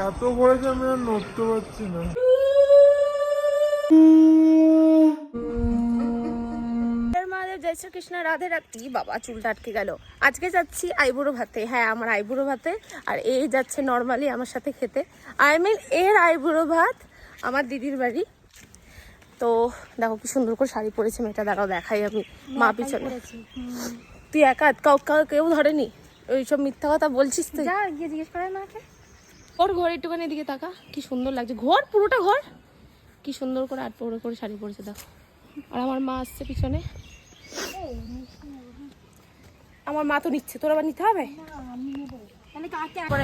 এত করেছে আমি আর নড়তে পারছি না। জয় শ্রীকৃষ্ণ, রাধে রাধে। বাবা চুলটা আটকে গেল। আজকে যাচ্ছি আইবুড়ো ভাতে। হ্যাঁ, আমার আইবুড়ো ভাতে। আর এই যাচ্ছে নর্মালি আমার সাথে খেতে। এর আইবুড়ো ভাত আমার দিদির বাড়ি। তো দেখো কি সুন্দর করে শাড়ি পরেছে মেয়েটা, দাঁড়াও দেখাই আমি। মা পিছনে। তুই একা? কেউ ধরেনি? ওইসব মিথ্যা কথা বলছিস তুই। যা গিয়ে জিজ্ঞেস করে মাকে। ওর ঘর একটুখানি এদিকে তাকা, কি সুন্দর লাগছে। ঘর পুরোটা ঘর কি সুন্দর করে আট পরে করে শাড়ি পরেছে দেখো। আর আমার মা আসছে পিছনে। আমার মা তো নিচ্ছে, তোর আবার নিতে হবে।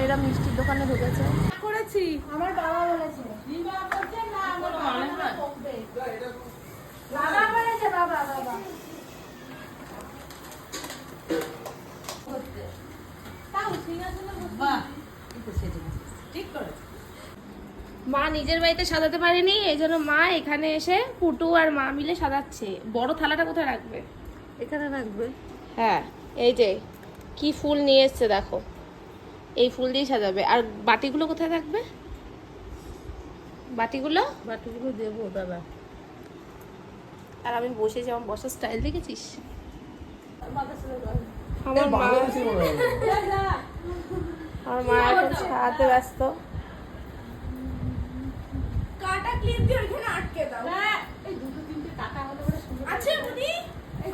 এরা মিষ্টির দোকানে ঢুকেছে। করেছি আমার বাবা বলেছে। মা নিজের বাড়িতে সাজাতে পারেনি, এই জন্য মা এখানে এসে পুটু আর মা মিলে সাজাচ্ছে। বড় থালাটা কোথায় রাখবে? এখানে রাখবে। হ্যাঁ, এই যে কি ফুল নিয়ে এসছে দেখো, এই ফুল দিয়ে সাজাবে। আর বাটিগুলো কোথায় রাখবে? বাটিগুলো দেবো দাদা। আর আমি বসেছি, আমার বসার স্টাইল দেখেছিস? আমার মা এখন সাজাতে ব্যস্ত।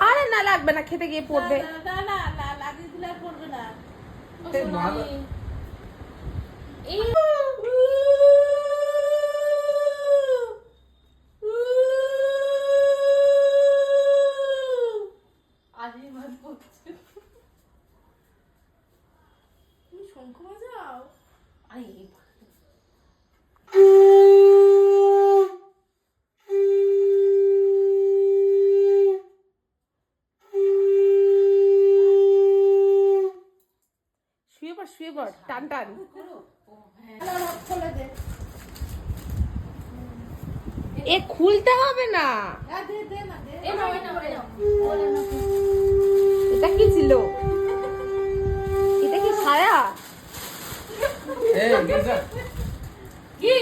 আরে না, লাগবে না, খেতে গিয়ে পড়বে। শঙ্খ বাজাও। শুয়ে পড় টান টান। এ খুলতে হবে না। এটা কি ছিল? এটা কি ছায়া? কি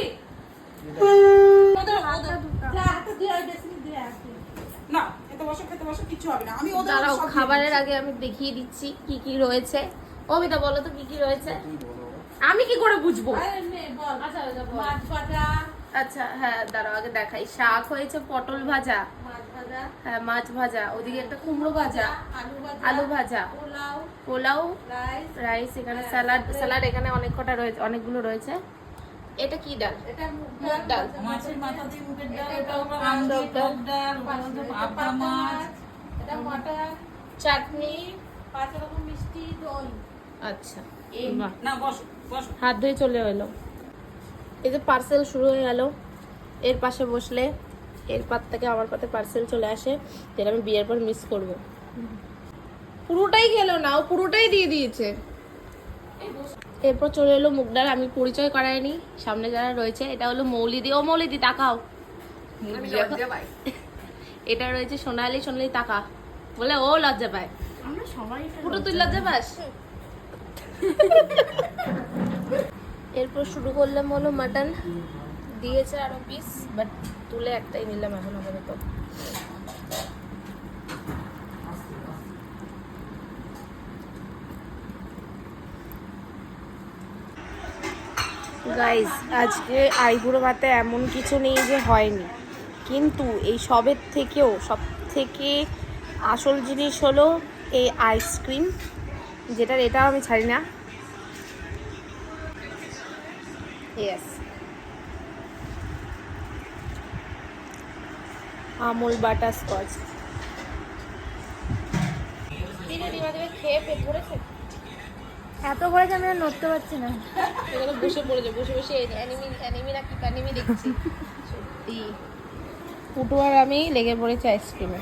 দাঁড়াও, খাবারের আগে আমি দেখিয়ে দিচ্ছি কি কি রয়েছে। অমিতা বলো তো কি কি রয়েছে। আমি কি করে বুঝবো? আচ্ছা হ্যাঁ, দাঁড়াও আগে দেখাই। শাক হয়েছে, পটল ভাজা, হ্যাঁ মাছ ভাজা, ওদিকে একটা কুমড়ো ভাজা, আলু ভাজা, পোলাও, রাইস, এখানে স্যালাড এখানে অনেক কটা রয়েছে, অনেকগুলো রয়েছে। এটা কি ডাল? মুগ ডাল, মাছের মাথা দিয়ে মুগের ডাল, এটা আম দিয়ে টক ডাল, পাবদা মাছ, এটা মটন, চাটনি, 5 রকম মিষ্টি, দই। আচ্ছা না বসো বসো। হাত ধুয়ে চলে এলো। এই যে পার্সেল শুরু হয়ে গেল। এর পাশে বসলে এর পাত থেকে আমার পাতে পার্সেল চলে আসে, যেটা আমি বিয়ের পর মিস করব। পুরোটাই গেল না, ও পুরোটাই দিয়ে দিয়েছে। এরপর চলে এলো মুগ ডাল। আমি পরিচয় করাইনি, সামনে যারা রয়েছে। এটা হলো মৌলিদি। ও মৌলিদি তাকাও। এটা রয়েছে সোনালি। সোনালি তাকা বলে ও লজ্জা পায়। আমরা সবাই পুরো তুই লজ্জা পাস। এরপর শুরু করলাম হলো মাটন। দিয়েছে আরো পিস, বাট তুলে একটাই নিলাম এখন আপাতত। গাইজ, আজকে আইবুড়ো ভাতে এমন কিছু নেই যে হয়নি, কিন্তু এই সবের থেকেও সব থেকে আসল জিনিস হলো এই আইসক্রিম, যেটার এটাও আমি ছাড়ি না। Yes, Amul butter Scotch. খেয়ে পেট ভরেছে? এত করেছে আমি আর নড়তে পারছি না। এগুলো বসে পড়েছে, বসে বসে অ্যানিমি না কি অ্যানিমি দেখছি। সত্যি পুটু আর আমি লেগে পড়েছি আইসক্রিমে।